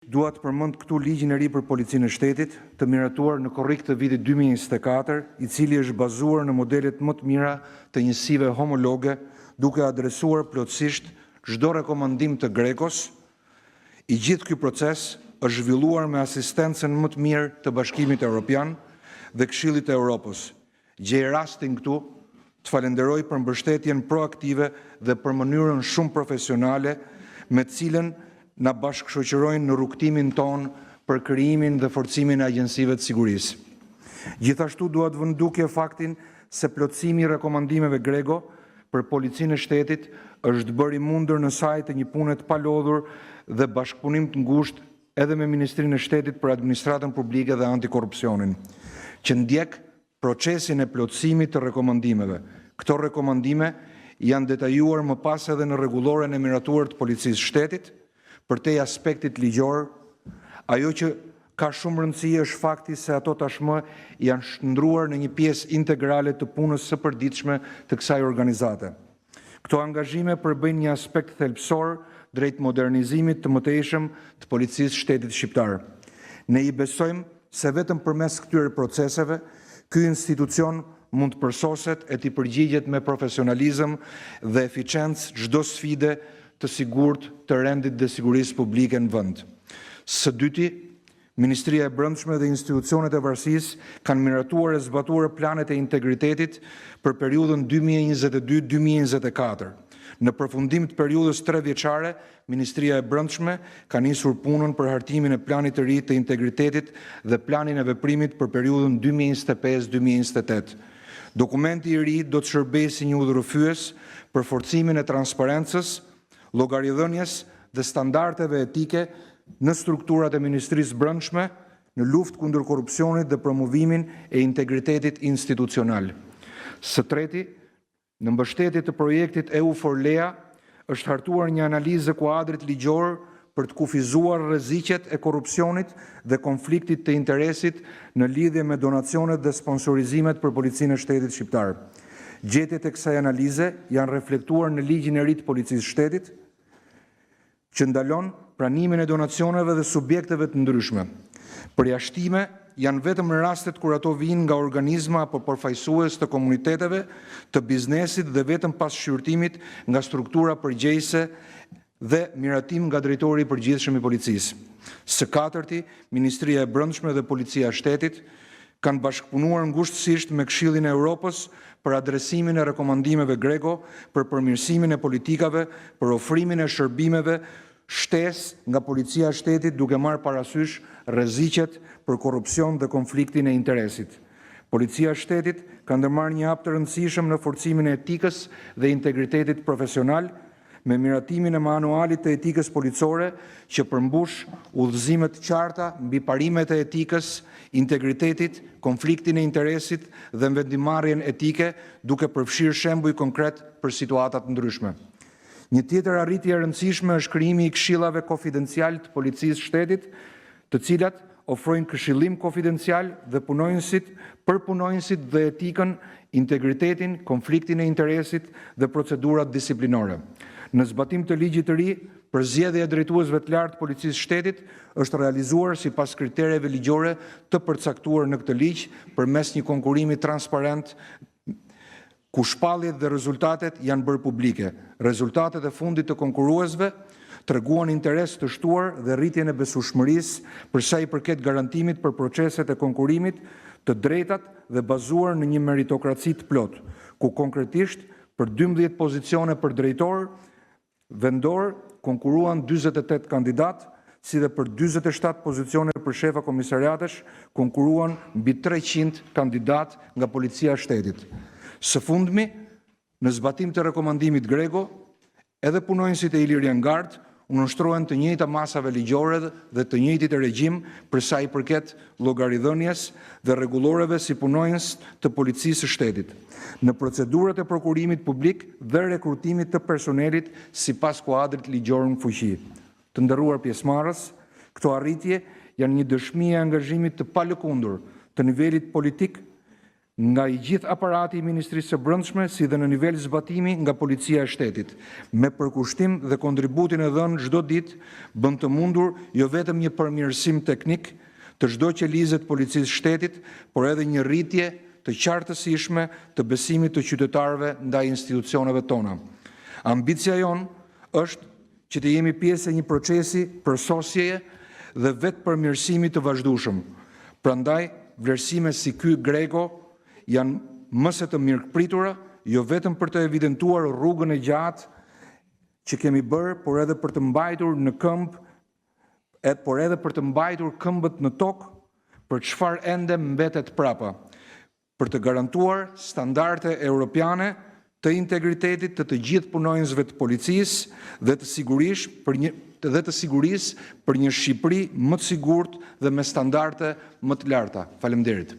Dua të përmend këtu ligjin e ri për Policinë e Shtetit, të miratuar në korrik të vitit 2024, i cili është bazuar në modelet më të mira të njësive homologe, duke adresuar plotësisht çdo rekomandim të GRECO-s. I gjithë ky proces është zhvilluar me asistencën më të mirë të Bashkimit Evropian dhe Këshillit të Europës. Gjej rastin këtu të falenderoj për mbështetjen proaktive dhe për mënyrën shumë profesionale me të cilën na bashkëshoqërojnë në rrugtimin ton për krijimin dhe forcimin e agjensive të sigurisë. Gjithashtu dua të vënd duke faktin se plotësimi i rekomandimeve GRECO për Policinë e Shtetit është bërë i mundur në saj të një pune të palodhur dhe bashkëpunim të ngushtë edhe me Ministrinë e Shtetit për Administratën Publike dhe Antikorrupsionin, që ndjek procesin e plotësimit të rekomandimeve. Këto rekomandime janë detajuar më pas edhe në rregulloren e miratuar të Policisë së Shtetit. Për te aspektit ligjor, ajo që ka shumë rëndësi është fakti se ato tashmë janë shndruar në një pjesë integrale të punës së përditshme të kësaj organizate. Këto angazhime përbëjnë një aspekt thelbësor drejt modernizimit të mëtejshëm të Policisë Shtetit shqiptar. Ne i besojmë se vetëm përmes këtyre proceseve, ky institucion mund të përsoset e të përgjigjet me profesionalizëm dhe eficiencë çdo sfide të sigurt të rendit dhe sigurisë publike në vend. Së dyti, Ministria e Brendshme dhe institucionet e varësisë kanë miratuar e zbatuar planet e integritetit për periudhën 2022-2024. Në përfundim të periudhës 3 vjeçare, Ministria e Brendshme ka nisur punën për hartimin e planit të ri të integritetit dhe planin e veprimit për periudhën 2025-2028. Dokumenti i ri do të shërbejë si një udhërrëfyes për forcimin e transparencës, llogaridhënies dhe standardeve etike në strukturat e Ministrisë Brendshme në luftë kundër korrupsionit dhe promovimin e integritetit institucional. Së treti, në mbështetje të projektit EU4LEA është hartuar një analizë kuadrit ligjor për të kufizuar rreziqet e korrupsionit dhe konfliktit të interesit në lidhje me donacionet dhe sponsorizimet për Policinë e Shtetit shqiptar. Gjetjet e kësaj analize janë reflektuar në ligjin e ri të Policisë së Shtetit, që ndalon pranimin e donacioneve dhe subjekteve të ndryshme. Përjashtime janë vetëm në rastet kur ato vijnë nga organizma apo përfaqësues të komuniteteve, të biznesit dhe vetëm pas shqyrtimit nga struktura përgjegjëse dhe miratim nga drejtori i përgjithshëm i policisë. Së katërti, Ministria e Brendshme dhe Policia e Shtetit kanë bashkëpunuar ngushtësisht me Këshillin e Europës për adresimin e rekomandimeve GRECO, për përmirësimin e politikave, për ofrimin e shërbimeve, shtesë nga Policia e Shtetit duke marrë parasysh rreziqet për korrupsion dhe konfliktin e interesit. Policia e Shtetit ka ndërmarrë një hap të rëndësishëm në forcimin e etikës dhe integritetit profesional, me miratimin e manualit të etikës policore që përmbush udhëzimet qarta mbi parimet e etikës, integritetit, konfliktin e interesit dhe vendimarrjen etike, duke përfshirë shembuj konkret për situatat ndryshme. Një tjetër arritje e rëndësishme është krijimi i këshillave konfidencial të Policisë së Shtetit, të cilat ofrojnë këshillim konfidencial dhe për punonjësit dhe etikën, integritetin, konfliktin e interesit dhe procedurat disiplinore. Në zbatim të ligjit të ri, përzgjedhja e drejtuesve të lartë të Policisë së Shtetit është realizuar sipas kritereve ligjore të përcaktuar në këtë ligj përmes një konkurrimi transparent ku shpalljet dhe rezultatet janë bërë publike. Rezultatet e fundit të konkurruesve treguan interes të shtuar dhe rritjen e besueshmërisë për sa i përket garantimit për proceset e konkurrimit të drejtat dhe bazuar në një meritokraci të plotë, ku konkretisht për 12 pozicione për drejtor vendor konkurruan 48 kandidat, si dhe për 47 pozicione për shefa komisariatesh konkurruan mbi 300 kandidat nga Policia e Shtetit. Së fundmi, në zbatim të rekomandimit GRECO, edhe punonjësit e Ilirian Guard u nënshtrohen të njëjta masave ligjore dhe të njëjtit regjim për sa i përket llogaridhënies dhe rregulloreve si punonjës të Policisë së Shtetit, në procedurat e prokurimit publik dhe rekrutimit të personelit sipas kuadrit ligjor në fuqi. Të nderuar pjesëmarrës, këto arritje janë një dëshmi e angazhimit të palëkundur të nivelit politik nga i gjithë aparati i Ministrisë së Brendshme, si dhe në nivel zbatimi nga Policia e Shtetit, me përkushtim dhe kontributin e dhënë çdo ditë, bën të mundur jo vetëm një përmirësim teknik të çdo qelizet Policisë Shtetit, por edhe një rritje të qartësishme të besimit të qytetarëve ndaj institucioneve tona. Ambicia jon është që të jemi pjesë e një procesi përsosjeje dhe vetë përmirësimi të vazhdueshëm. Prandaj, vlerësime si ky grego janë më se të mirëpritura, jo vetëm për të evidentuar rrugën e gjatë që kemi bërë, por edhe për të mbajtur në këmbë, por edhe për të mbajtur këmbët në tokë për çfarë ende mbetet prapa, për të garantuar standarde europiane të integritetit të gjithë punonjësve të policisë dhe të sigurisë për një Shqipëri më të sigurt dhe me standarde më të larta. Faleminderit.